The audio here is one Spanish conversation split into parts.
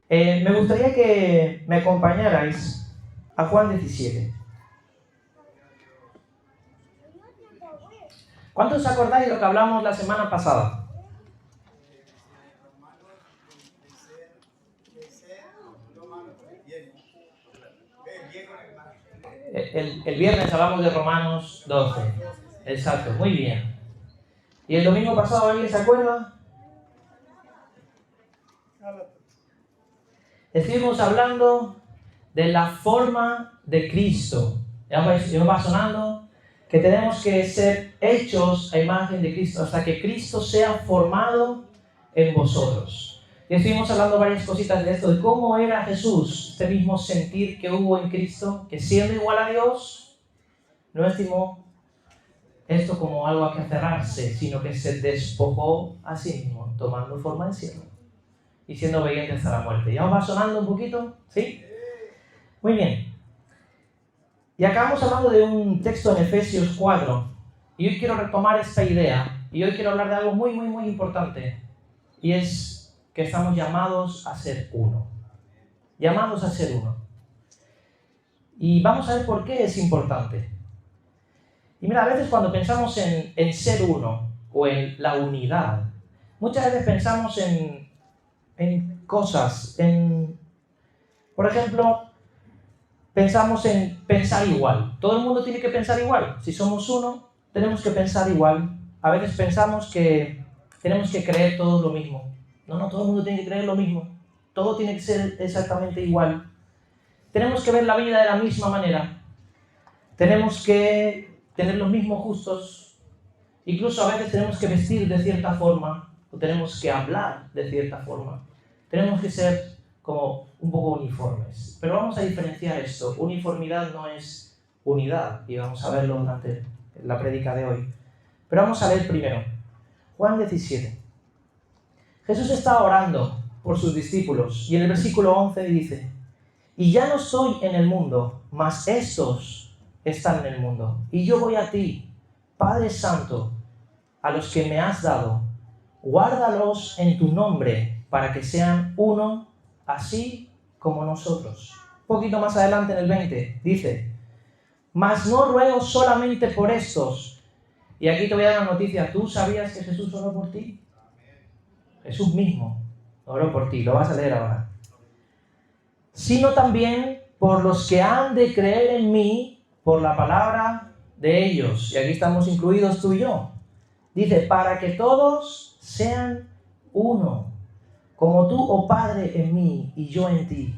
Me gustaría que me acompañarais a Juan 17. ¿Cuántos os acordáis de lo que hablamos la semana pasada? El viernes hablamos de Romanos 12. Exacto, muy bien. ¿Y el domingo pasado alguien se acuerda? Estuvimos hablando de la forma de Cristo. ¿Ya va sonando? Que tenemos que ser hechos a imagen de Cristo hasta que Cristo sea formado en vosotros. Y estuvimos hablando varias cositas de esto, de cómo era Jesús, este mismo sentir que hubo en Cristo, que siendo igual a Dios, no estimó esto como algo a que aferrarse, sino que se despojó a sí mismo, tomando forma de siervo y siendo obediente hasta la muerte. ¿Ya os va sonando un poquito? ¿Sí? Muy bien. Y acabamos hablando de un texto en Efesios 4. Y hoy quiero retomar esta idea. Y hoy quiero hablar de algo muy, muy, muy importante. Y es que estamos llamados a ser uno. Llamados a ser uno. Y vamos a ver por qué es importante. Y mira, a veces cuando pensamos en ser uno o en la unidad, muchas veces pensamos en cosas, por ejemplo, pensamos en pensar igual. Todo el mundo tiene que pensar igual. Si somos uno, tenemos que pensar igual. A veces pensamos que tenemos que creer todos lo mismo. No, todo el mundo tiene que creer lo mismo. Todo tiene que ser exactamente igual. Tenemos que ver la vida de la misma manera. Tenemos que tener los mismos gustos. Incluso a veces tenemos que vestir de cierta forma o tenemos que hablar de cierta forma. Tenemos que ser como un poco uniformes. Pero vamos a diferenciar esto. Uniformidad no es unidad, y vamos a verlo durante la prédica de hoy. Pero vamos a leer primero Juan 17. Jesús está orando por sus discípulos, y en el versículo 11 dice: y ya no estoy en el mundo, mas estos están en el mundo, y yo voy a ti, Padre Santo, a los que me has dado, guárdalos en tu nombre, para que sean uno, así como nosotros. Un poquito más adelante en el 20, dice: mas no ruego solamente por estos. Y aquí te voy a dar una noticia. ¿Tú sabías que Jesús oró por ti? Jesús mismo oró por ti, lo vas a leer ahora. Sino también por los que han de creer en mí por la palabra de ellos. Y aquí estamos incluidos tú y yo. Dice: para que todos sean uno, como tú, oh Padre, en mí y yo en ti,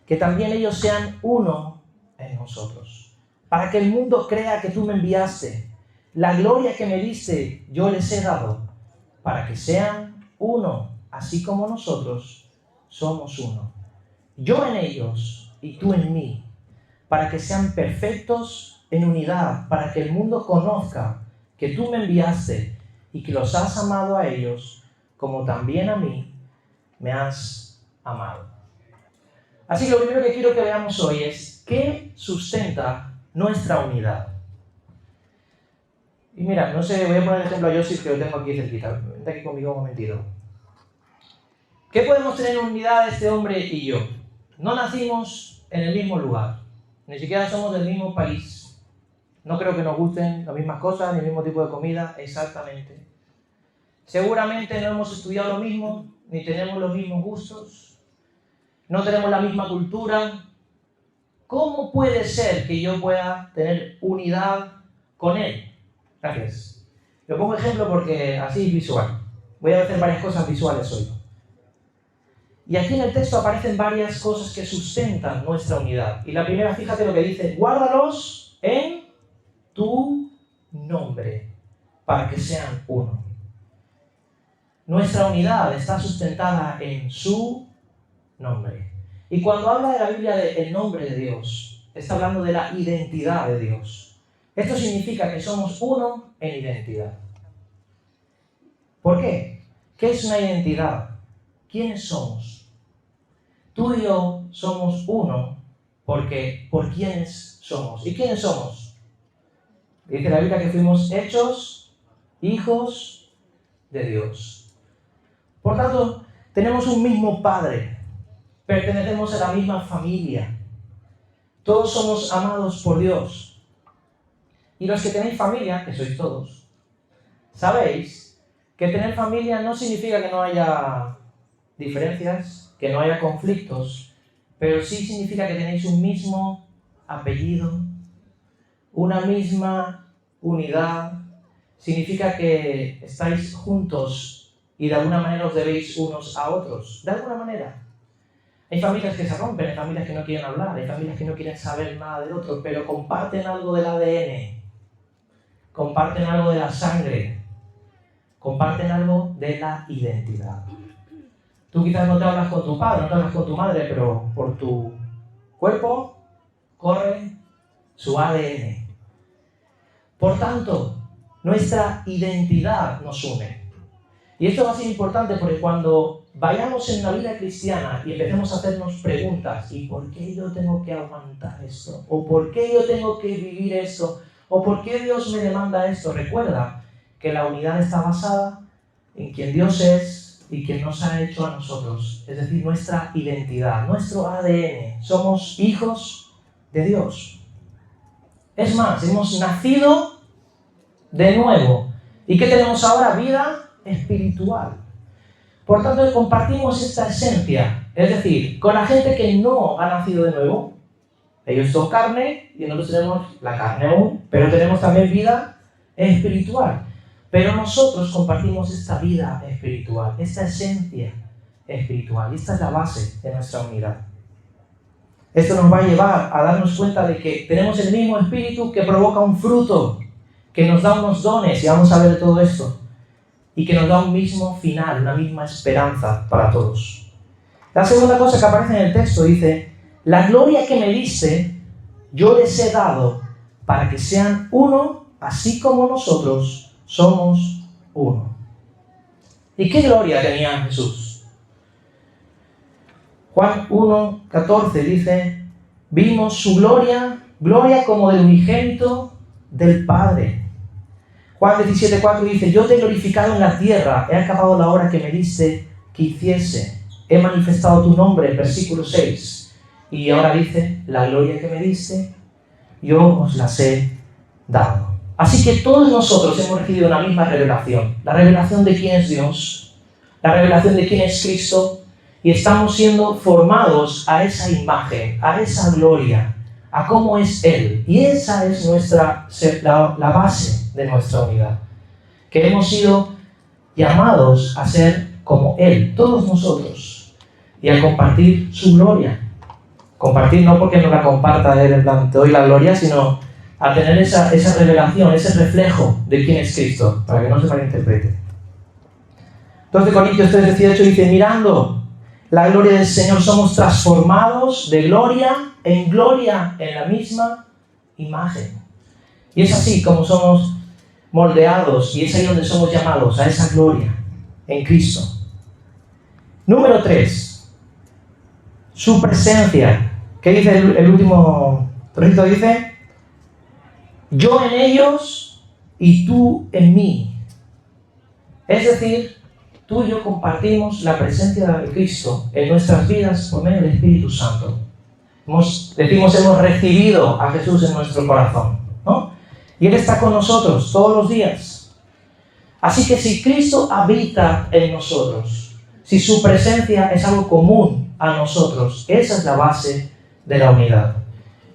que también ellos sean uno en nosotros, para que el mundo crea que tú me enviaste. La gloria que me diste yo les he dado, para que sean uno, así como nosotros somos uno. Yo en ellos y tú en mí, para que sean perfectos en unidad, para que el mundo conozca que tú me enviaste y que los has amado a ellos, como también a mí me has amado. Así que lo primero que quiero que veamos hoy es ¿qué sustenta nuestra unidad? Y mira, no sé, voy a poner el ejemplo a Joseph, que lo tengo aquí cerquita. Vente aquí conmigo un momentito. ¿Qué podemos tener en unidad este hombre y yo? No nacimos en el mismo lugar, ni siquiera somos del mismo país. No creo que nos gusten las mismas cosas, ni el mismo tipo de comida, exactamente. Seguramente no hemos estudiado lo mismo, ni tenemos los mismos gustos, no tenemos la misma cultura. ¿Cómo puede ser que yo pueda tener unidad con él? Gracias. Lo pongo ejemplo porque así es visual. Voy a hacer varias cosas visuales hoy. Y aquí en el texto aparecen varias cosas que sustentan nuestra unidad. Y la primera, fíjate lo que dice: guárdalos en tu nombre, para que sean uno. Nuestra unidad está sustentada en su nombre. Y cuando habla de la Biblia del nombre de Dios, está hablando de la identidad de Dios. Esto significa que somos uno en identidad. ¿Por qué? ¿Qué es una identidad? ¿Quiénes somos? Tú y yo somos uno porque por quiénes somos. ¿Y quiénes somos? Dice la Biblia que fuimos hechos hijos de Dios. Por tanto, tenemos un mismo Padre. pertenecemos a la misma familia. Todos somos amados por Dios. Y los que tenéis familia, que sois todos, sabéis que tener familia no significa que no haya diferencias, que no haya conflictos, pero sí significa que tenéis un mismo apellido, una misma unidad. Significa que estáis juntos y de alguna manera os debéis unos a otros. De alguna manera. Hay familias que se rompen, hay familias que no quieren hablar, hay familias que no quieren saber nada del otro, pero comparten algo del ADN, comparten algo de la sangre, comparten algo de la identidad. Tú quizás no te hablas con tu padre, no te hablas con tu madre, pero por tu cuerpo corre su ADN. Por tanto, nuestra identidad nos une. Y esto va a ser importante porque cuando vayamos en la vida cristiana y empecemos a hacernos preguntas, ¿y por qué yo tengo que aguantar esto? ¿O por qué yo tengo que vivir esto? ¿O por qué Dios me demanda esto? Recuerda que la unidad está basada en quien Dios es y quien nos ha hecho a nosotros. Es decir, nuestra identidad, nuestro ADN. Somos hijos de Dios. Es más, hemos nacido de nuevo. ¿Y qué tenemos ahora? Vida espiritual. Por tanto, compartimos esta esencia. Es decir, con la gente que no ha nacido de nuevo. Ellos son carne y nosotros tenemos la carne aún, pero tenemos también vida espiritual. Pero nosotros compartimos esta vida espiritual, esta esencia espiritual. Y esta es la base de nuestra unidad. Esto nos va a llevar a darnos cuenta de que tenemos el mismo espíritu que provoca un fruto, que nos da unos dones, y vamos a ver de todo esto, y que nos da un mismo final, una misma esperanza para todos. La segunda cosa que aparece en el texto dice: la gloria que me diste, yo les he dado, para que sean uno, así como nosotros somos uno. ¿Y qué gloria tenía Jesús? Juan 1:14 dice: vimos su gloria, gloria como del unigénito del Padre. Juan 17:4 dice: yo te he glorificado en la tierra, he acabado la obra que me diste que hiciese, he manifestado tu nombre, versículo 6. Y ahora dice: la gloria que me diste, yo os las he dado. Así que todos nosotros hemos recibido la misma revelación, la revelación de quién es Dios, la revelación de quién es Cristo, y estamos siendo formados a esa imagen, a esa gloria, a cómo es Él. Y esa es la base de nuestra unidad. Que hemos sido llamados a ser como Él, todos nosotros, y a compartir su gloria. Compartir no porque no la comparta Él en plan te doy la gloria, sino a tener esa revelación, ese reflejo de quién es Cristo, para que no se malinterprete. 2 Corintios 3:18 dice: mirando la gloria del Señor, somos transformados de gloria en la misma imagen. Y es así como somos moldeados, y es ahí donde somos llamados a esa gloria en Cristo. Número 3, su presencia. ¿Qué dice el último trocito? Dice: yo en ellos y tú en mí. Es decir, tú y yo compartimos la presencia de Cristo en nuestras vidas por medio del Espíritu Santo. Hemos recibido a Jesús en nuestro corazón, ¿no? Y Él está con nosotros todos los días. Así que si Cristo habita en nosotros, si su presencia es algo común a nosotros, esa es la base de la unidad.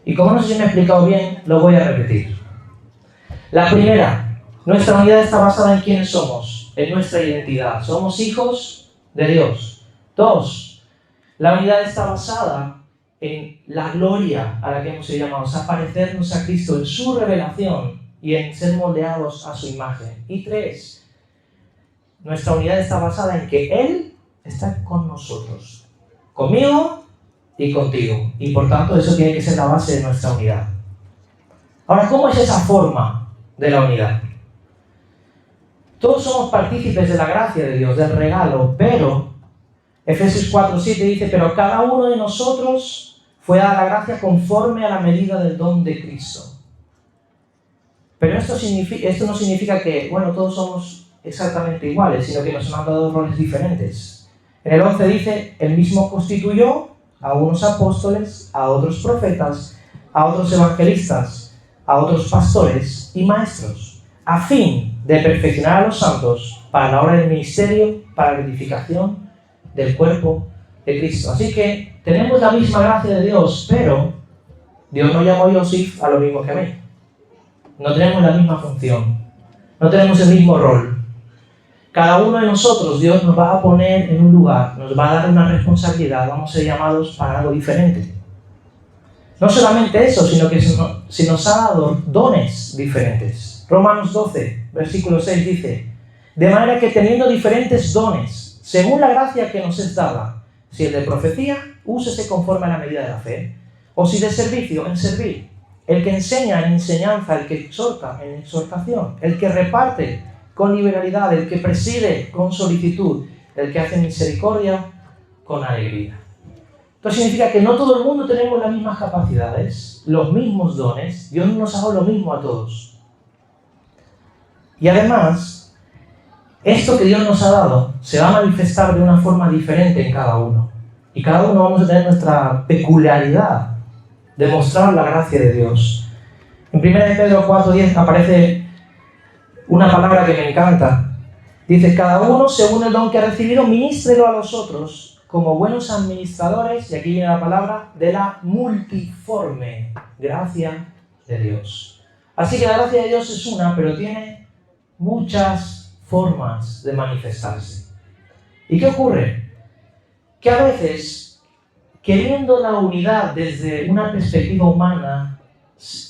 Y como no sé si me he explicado bien, lo voy a repetir. La primera, nuestra unidad está basada en quiénes somos, en nuestra identidad. Somos hijos de Dios. 2, la unidad está basada en la gloria a la que hemos sido llamados, a parecernos a Cristo en su revelación y en ser moldeados a su imagen. Y 3, nuestra unidad está basada en que Él está con nosotros, conmigo y contigo. Y por tanto eso tiene que ser la base de nuestra unidad. Ahora, ¿cómo es esa forma de la unidad? Todos somos partícipes de la gracia de Dios, del regalo, pero Efesios 4:7 dice: pero cada uno de nosotros fue dada la gracia conforme a la medida del don de Cristo. Pero esto no significa que, todos somos exactamente iguales, sino que nos han dado roles diferentes. En el 11 dice: el mismo constituyó a unos apóstoles, a otros profetas, a otros evangelistas, a otros pastores y maestros, a fin de perfeccionar a los santos para la obra del ministerio, para la edificación del cuerpo de Cristo. Así que tenemos la misma gracia de Dios, pero Dios no llamó a Joseph a lo mismo que a mí. No tenemos la misma función, no tenemos el mismo rol. Cada uno de nosotros, Dios nos va a poner en un lugar, nos va a dar una responsabilidad, vamos a ser llamados para algo diferente. No solamente eso, sino que se nos ha dado dones diferentes. Romanos 12, versículo 6 dice: de manera que teniendo diferentes dones, según la gracia que nos es dada, si el de profecía, úsese conforme a la medida de la fe, o si de servicio, en servir, el que enseña en enseñanza, el que exhorta en exhortación, el que reparte con liberalidad, el que preside con solicitud, el que hace misericordia con alegría. Esto significa que no todo el mundo tenemos las mismas capacidades, los mismos dones. Dios no nos ha dado lo mismo a todos. Y además, esto que Dios nos ha dado se va a manifestar de una forma diferente en cada uno. Y cada uno vamos a tener nuestra peculiaridad de mostrar la gracia de Dios. En 1 Pedro 4:10 aparece una palabra que me encanta. Dice: cada uno, según el don que ha recibido, ministrelo a los otros como buenos administradores, y aquí viene la palabra, de la multiforme gracia de Dios. Así que la gracia de Dios es una, pero tiene muchas formas de manifestarse. ¿Y qué ocurre? Que a veces, queriendo la unidad desde una perspectiva humana,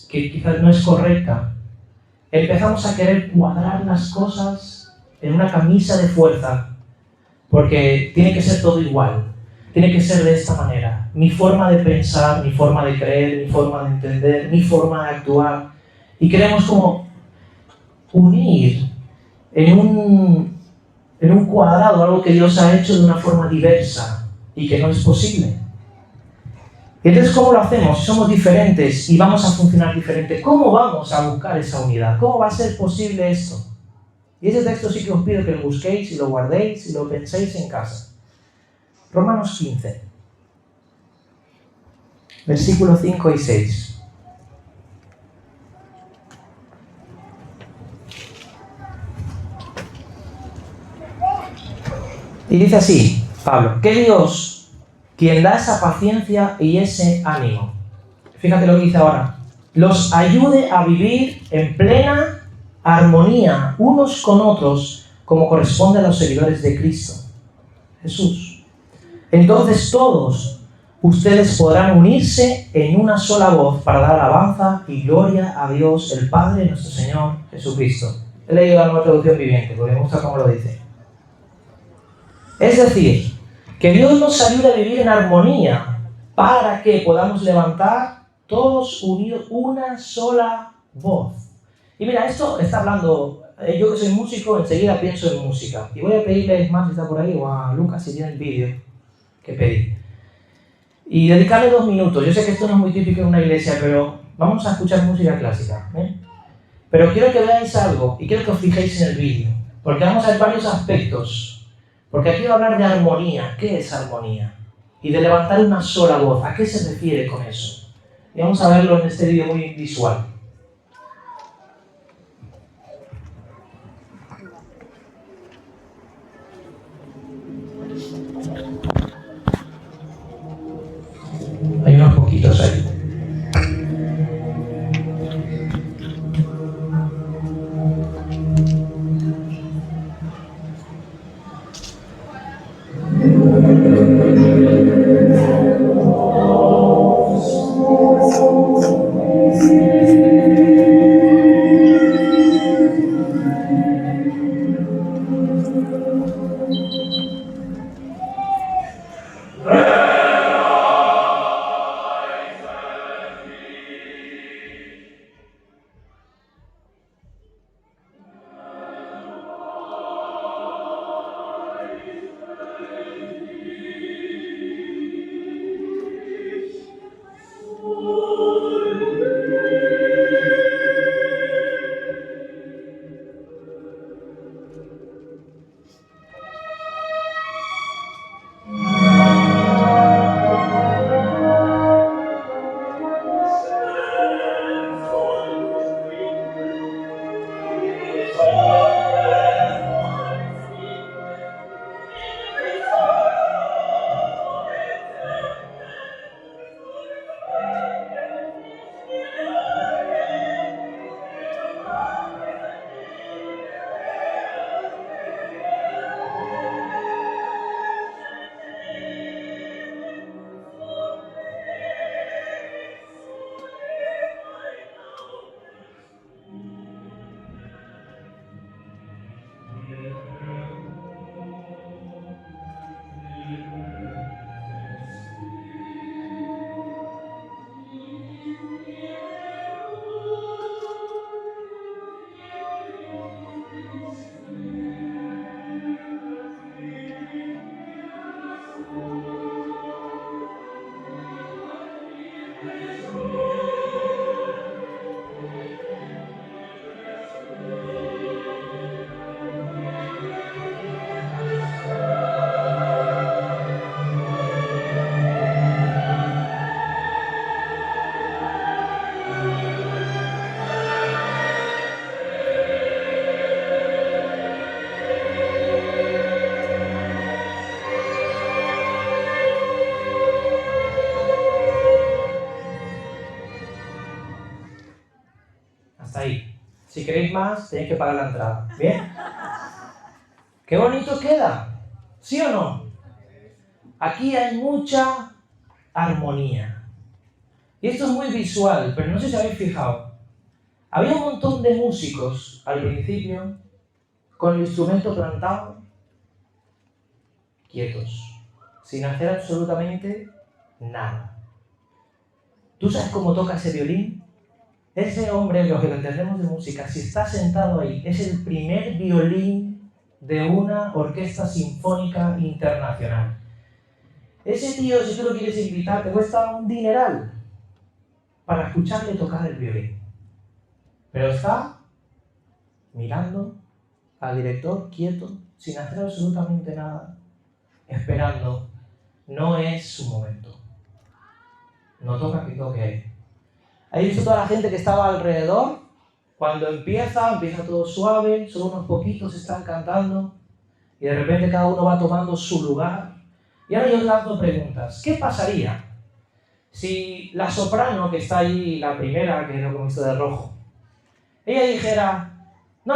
que quizás no es correcta, empezamos a querer cuadrar las cosas en una camisa de fuerza, porque tiene que ser todo igual, tiene que ser de esta manera. Mi forma de pensar, mi forma de creer, mi forma de entender, mi forma de actuar. Y queremos como unir en un cuadrado algo que Dios ha hecho de una forma diversa y que no es posible. Y entonces, ¿cómo lo hacemos? Si somos diferentes y vamos a funcionar diferente, ¿cómo vamos a buscar esa unidad? ¿Cómo va a ser posible esto? Y ese texto sí que os pido que lo busquéis y lo guardéis y lo penséis en casa. Romanos 15, versículos 5 y 6. Y dice así, Pablo: que Dios, quien da esa paciencia y ese ánimo, fíjate lo que dice ahora, los ayude a vivir en plena armonía unos con otros, como corresponde a los seguidores de Cristo Jesús. Entonces todos ustedes podrán unirse en una sola voz para dar alabanza y gloria a Dios el Padre, nuestro Señor Jesucristo. He leído la Nueva Traducción Viviente, porque me gusta cómo lo dice. Es decir, que Dios nos ayude a vivir en armonía para que podamos levantar todos unidos una sola voz. Y mira, esto está hablando, yo que soy músico, enseguida pienso en música. Y voy a pedirle a Ismael, si está por ahí, o a Lucas, si tiene el vídeo que pedí. Y dedicarle 2 minutos. Yo sé que esto no es muy típico en una iglesia, pero vamos a escuchar música clásica. Pero quiero que veáis algo y quiero que os fijéis en el vídeo. Porque vamos a ver varios aspectos. Porque aquí voy a hablar de armonía. ¿Qué es armonía? Y de levantar una sola voz. ¿A qué se refiere con eso? Y vamos a verlo en este vídeo muy visual. Hay unos poquitos ahí. queréis más, tenéis que pagar la entrada. ¿Bien? ¡Qué bonito queda! ¿Sí o no? Aquí hay mucha armonía. Y esto es muy visual, pero no sé si habéis fijado. Había un montón de músicos al principio con el instrumento plantado, quietos, sin hacer absolutamente nada. ¿Tú sabes cómo toca ese violín? Ese hombre, los que lo entendemos de música, si está sentado ahí, es el primer violín de una orquesta sinfónica internacional. Ese tío, si tú lo quieres invitar, te cuesta un dineral para escucharle tocar el violín. Pero está mirando al director quieto, sin hacer absolutamente nada, esperando. No es su momento. No toca que toque él. ¿Has visto toda la gente que estaba alrededor? Cuando empieza todo suave, solo unos poquitos están cantando y de repente cada uno va tomando su lugar. Y ahora yo os lanzo preguntas. ¿Qué pasaría si la soprano que está ahí, la primera, que es lo que hemos visto de rojo, ella dijera, no,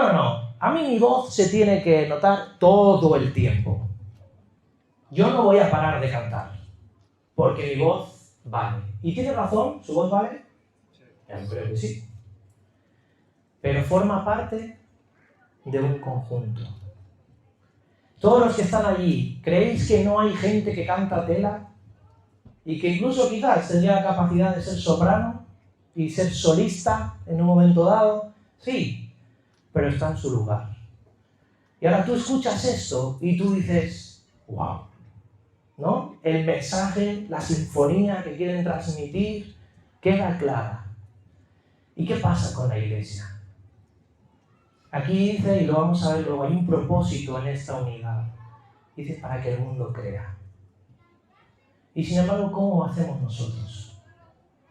a mí mi voz se tiene que notar todo el tiempo. Yo no voy a parar de cantar, porque mi voz vale. ¿Y tiene razón? ¿Su voz vale? Ya creo que sí. Pero forma parte de un conjunto. Todos los que están allí, ¿creéis que no hay gente que canta tela? Y que incluso quizás tendría la capacidad de ser soprano y ser solista en un momento dado. Sí, pero está en su lugar. Y ahora tú escuchas esto y tú dices, wow, ¿no? El mensaje, la sinfonía que quieren transmitir queda clara. ¿Y qué pasa con la iglesia? Aquí dice, y lo vamos a ver luego, hay un propósito en esta unidad. Dice, para que el mundo crea. Y sin embargo, ¿cómo hacemos nosotros?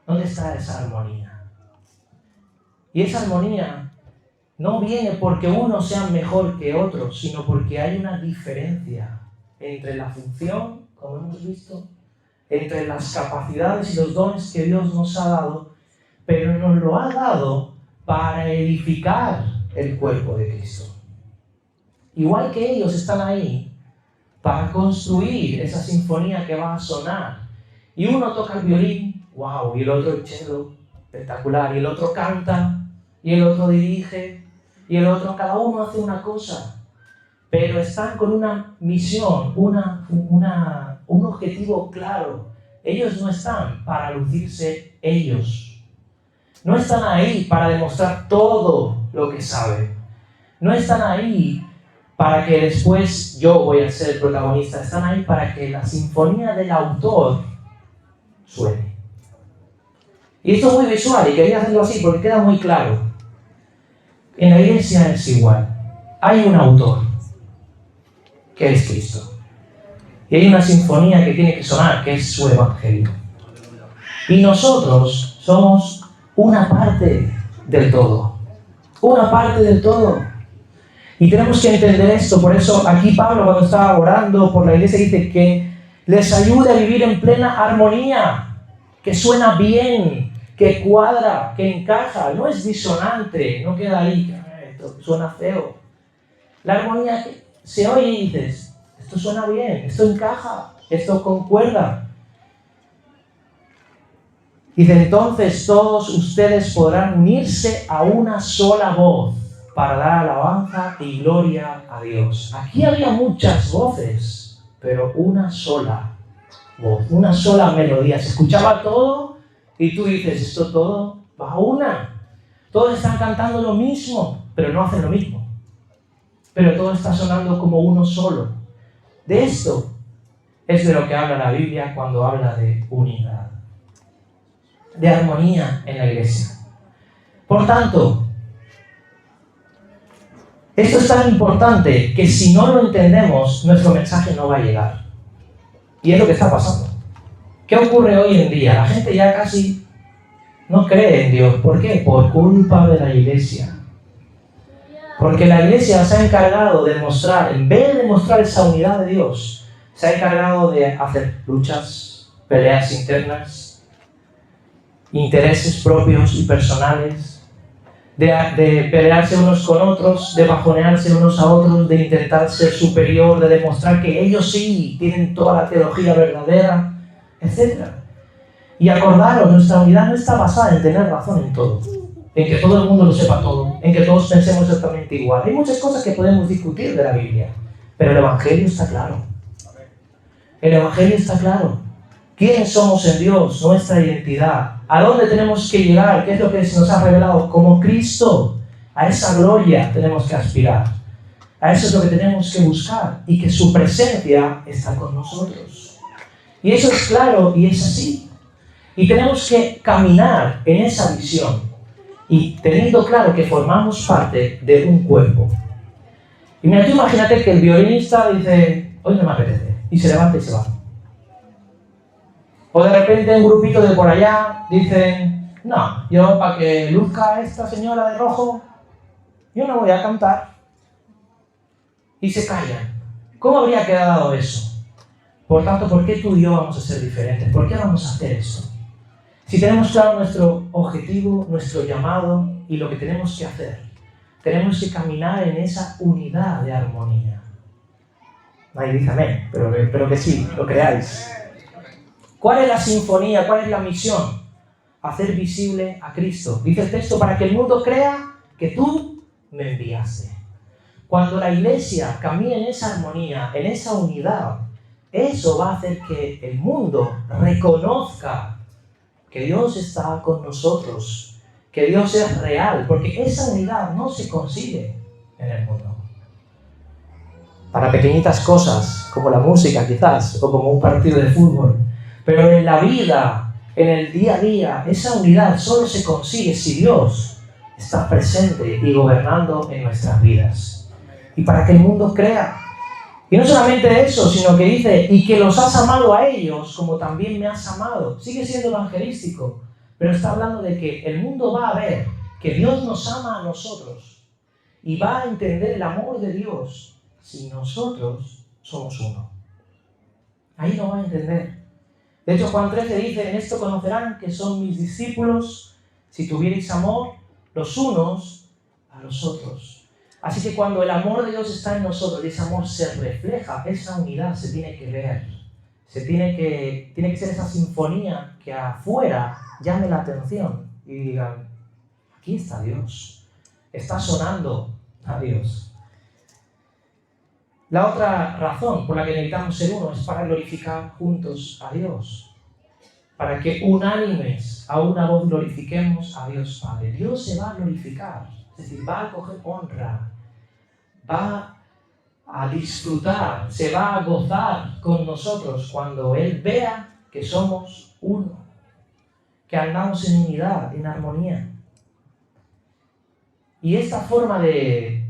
¿Dónde está esa armonía? Y esa armonía no viene porque uno sea mejor que otro, sino porque hay una diferencia entre la función, como hemos visto, entre las capacidades y los dones que Dios nos ha dado, pero nos lo ha dado para edificar el cuerpo de Cristo. Igual que ellos están ahí para construir esa sinfonía que va a sonar. Y uno toca el violín, wow, y el otro el cello, espectacular, y el otro canta, y el otro dirige, y el otro, cada uno hace una cosa, pero están con una misión, un objetivo claro. Ellos no están para lucirse ellos. No están ahí para demostrar todo lo que saben. No están ahí para que después yo voy a ser el protagonista. Están ahí para que la sinfonía del autor suene. Y esto es muy visual y quería hacerlo así porque queda muy claro. En la iglesia es igual. Hay un autor, que es Cristo. Y hay una sinfonía que tiene que sonar, que es su evangelio. Y nosotros somos una parte del todo. Una parte del todo. Y tenemos que entender esto. Por eso aquí Pablo, cuando estaba orando por la iglesia, dice que les ayude a vivir en plena armonía, que suena bien, que cuadra, que encaja. No es disonante, no queda ahí, esto suena feo. La armonía que se oye y dices, esto suena bien, esto encaja, esto concuerda. Dice, entonces todos ustedes podrán unirse a una sola voz para dar alabanza y gloria a Dios. Aquí había muchas voces, pero una sola voz, una sola melodía. Se escuchaba todo y tú dices, esto todo va a una. Todos están cantando lo mismo, pero no hacen lo mismo. Pero todo está sonando como uno solo. De esto es de lo que habla la Biblia cuando habla de unidad, de armonía en la iglesia. Por tanto, esto es tan importante que si no lo entendemos, nuestro mensaje no va a llegar. Y es lo que está pasando. ¿Qué ocurre hoy en día? La gente ya casi no cree en Dios. ¿Por qué? Por culpa de la iglesia. Porque la iglesia se ha encargado de mostrar, en vez de mostrar esa unidad de Dios, se ha encargado de hacer luchas, peleas internas, intereses propios y personales. de pelearse unos con otros, de bajonearse unos a otros, de intentar ser superior, de demostrar que ellos sí tienen toda la teología verdadera, etc. Y acordaros, nuestra unidad no está basada en tener razón en todo, en que todo el mundo lo sepa todo, en que todos pensemos exactamente igual. Hay muchas cosas que podemos discutir de la Biblia, pero el Evangelio está claro. El Evangelio está claro. ¿Quiénes somos en Dios? Nuestra identidad. ¿A dónde tenemos que llegar? ¿Qué es lo que se nos ha revelado? Como Cristo. A esa gloria tenemos que aspirar. A eso es lo que tenemos que buscar. Y que su presencia está con nosotros. Y eso es claro y es así. Y tenemos que caminar en esa visión. Y teniendo claro que formamos parte de un cuerpo. Y mira, tú imagínate que el violinista dice, hoy no me apetece. Y se levanta y se va. O de repente un grupito de por allá dicen, no, yo para que luzca esta señora de rojo, yo no voy a cantar. Y se callan. ¿Cómo habría quedado eso? Por tanto, ¿por qué tú y yo vamos a ser diferentes? ¿Por qué vamos a hacer esto? Si tenemos claro nuestro objetivo, nuestro llamado y lo que tenemos que hacer, tenemos que caminar en esa unidad de armonía. Nadie dice amén, pero que sí, lo creáis. ¿Cuál es la sinfonía? ¿Cuál es la misión? Hacer visible a Cristo. Dice el texto, para que el mundo crea que tú me enviaste. Cuando la iglesia camina en esa armonía, en esa unidad, eso va a hacer que el mundo reconozca que Dios está con nosotros, que Dios es real, porque esa unidad no se consigue en el mundo. Para pequeñitas cosas, como la música quizás, o como un partido de fútbol. Pero en la vida, en el día a día, esa unidad solo se consigue si Dios está presente y gobernando en nuestras vidas. Y para que el mundo crea. Y no solamente eso, sino que dice, y que los has amado a ellos como también me has amado. Sigue siendo evangelístico, pero está hablando de que el mundo va a ver que Dios nos ama a nosotros y va a entender el amor de Dios si nosotros somos uno. Ahí lo va a entender. De hecho, Juan 13 dice, en esto conocerán que son mis discípulos si tuvierais amor los unos a los otros. Así que cuando el amor de Dios está en nosotros y ese amor se refleja, esa unidad se tiene que ver. Tiene que ser esa sinfonía que afuera llame la atención y digan, aquí está Dios, está sonando a Dios. La otra razón por la que necesitamos ser uno es para glorificar juntos a Dios. Para que unánimes a una voz glorifiquemos a Dios Padre. Dios se va a glorificar, es decir, va a coger honra, va a disfrutar, se va a gozar con nosotros cuando Él vea que somos uno, que andamos en unidad, en armonía. Y esta forma de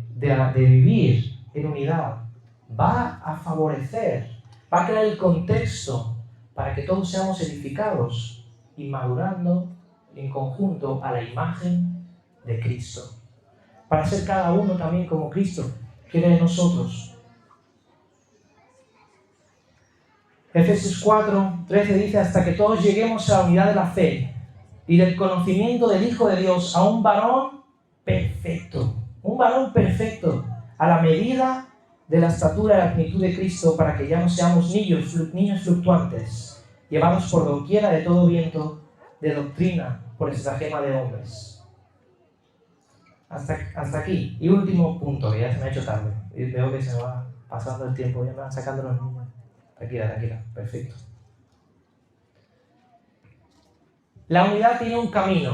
vivir en unidad va a favorecer, va a crear el contexto para que todos seamos edificados y madurando en conjunto a la imagen de Cristo. Para ser cada uno también como Cristo quiere de nosotros. Efesios 4:13 dice, hasta que todos lleguemos a la unidad de la fe y del conocimiento del Hijo de Dios, a un varón perfecto, a la medida de la estatura y la plenitud de Cristo, para que ya no seamos niños fluctuantes, llevados por doquiera de todo viento de doctrina, por estratagema de hombres. Hasta aquí. Y último punto, que ya se me ha hecho tarde. Y veo que se me va pasando el tiempo, ya me van sacando los niños. Tranquila, perfecto. La unidad tiene un camino.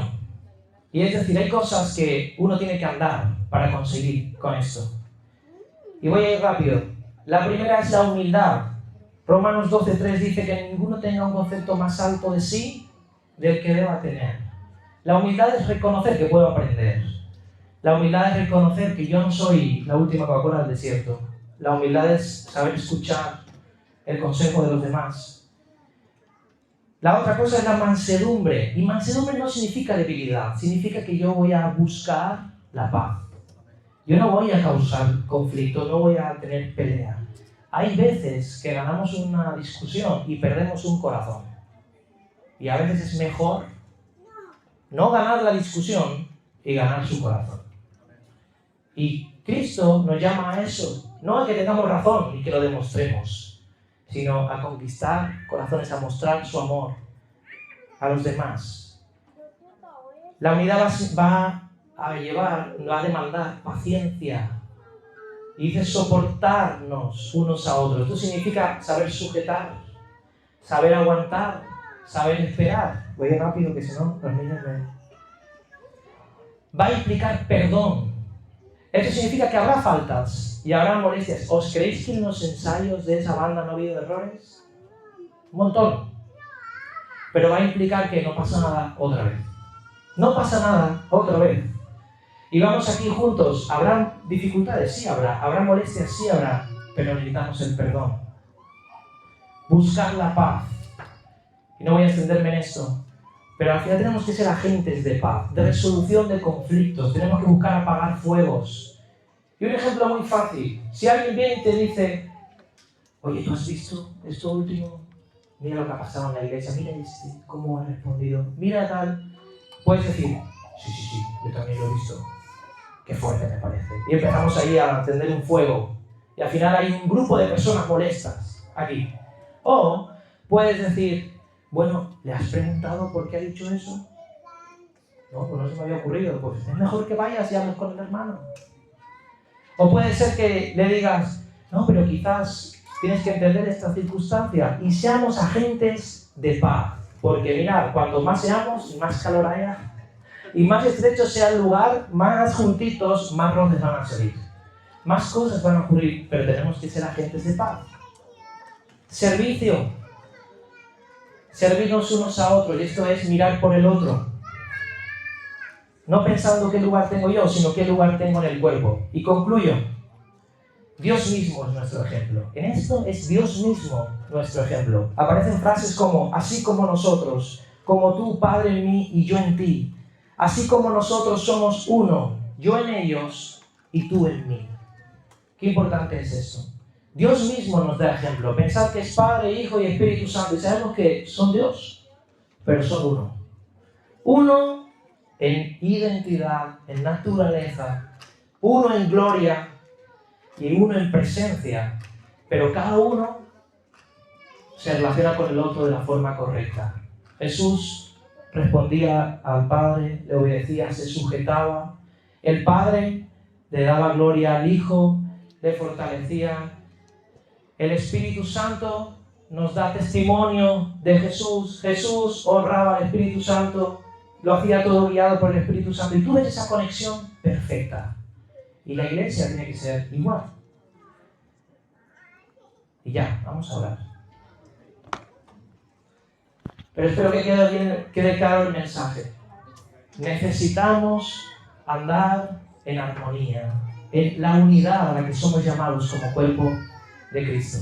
Y es decir, hay cosas que uno tiene que andar para conseguir con esto. Y voy a ir rápido. La primera es la humildad. Romanos 12:3 dice que ninguno tenga un concepto más alto de sí del que deba tener. La humildad es reconocer que puedo aprender. La humildad es reconocer que yo no soy la última Coca-Cola del desierto. La humildad es saber escuchar el consejo de los demás. La otra cosa es la mansedumbre. Y mansedumbre no significa debilidad, significa que yo voy a buscar la paz. Yo no voy a causar conflicto, no voy a tener pelea. Hay veces que ganamos una discusión y perdemos un corazón. Y a veces es mejor no ganar la discusión, y ganar su corazón. Y Cristo nos llama a eso, no a que tengamos razón y que lo demostremos, sino a conquistar corazones, a mostrar su amor a los demás. La unidad va a demandar paciencia. Y dice soportarnos unos a otros. Esto significa saber sujetar, saber aguantar, saber esperar. Voy rápido que si no los niños me... Va a implicar perdón. Esto significa que habrá faltas y habrá molestias. ¿Os creéis que en los ensayos de esa banda no ha habido errores? Un montón. Pero va a implicar que no pasa nada otra vez. No pasa nada otra vez. Y vamos aquí juntos. ¿Habrá dificultades? Sí habrá. ¿Habrá molestias? Sí habrá. Pero necesitamos el perdón. Buscar la paz. Y no voy a extenderme en esto. Pero al final tenemos que ser agentes de paz, de resolución de conflictos. Tenemos que buscar apagar fuegos. Y un ejemplo muy fácil. Si alguien viene y te dice, oye, ¿tú has visto esto último? Mira lo que ha pasado en la iglesia. Mira cómo ha respondido. Mira tal. Puedes decir, sí, yo también lo he visto. Qué fuerte me parece. Y empezamos ahí a encender un fuego. Y al final hay un grupo de personas molestas aquí. O puedes decir, bueno, ¿le has preguntado por qué ha dicho eso? No, pues no se me había ocurrido. Pues es mejor que vayas y hables con el hermano. O puede ser que le digas, no, pero quizás tienes que entender esta circunstancia. Y seamos agentes de paz. Porque mirad, cuanto más seamos, más calor haya. Y más estrecho sea el lugar, más juntitos, más roces van a salir. Más cosas van a ocurrir, pero tenemos que ser agentes de paz. Servicio. Servirnos unos a otros, y esto es mirar por el otro. No pensando qué lugar tengo yo, sino qué lugar tengo en el cuerpo. Y concluyo. Dios mismo es nuestro ejemplo. En esto es Dios mismo nuestro ejemplo. Aparecen frases como, así como nosotros, como tú, Padre, en mí y yo en ti. Así como nosotros somos uno, yo en ellos y tú en mí. Qué importante es eso. Dios mismo nos da ejemplo. Pensar que es Padre, Hijo y Espíritu Santo. Y sabemos que son Dios, pero son uno. Uno en identidad, en naturaleza. Uno en gloria y uno en presencia. Pero cada uno se relaciona con el otro de la forma correcta. Jesús respondía al Padre, le obedecía, se sujetaba. El Padre le daba gloria al Hijo, le fortalecía. El Espíritu Santo nos da testimonio de Jesús. Jesús honraba al Espíritu Santo, lo hacía todo guiado por el Espíritu Santo. Y tú ves esa conexión perfecta. Y la iglesia tiene que ser igual. Y ya, vamos a hablar. Pero espero que quede claro el mensaje. Necesitamos andar en armonía, en la unidad a la que somos llamados como cuerpo de Cristo.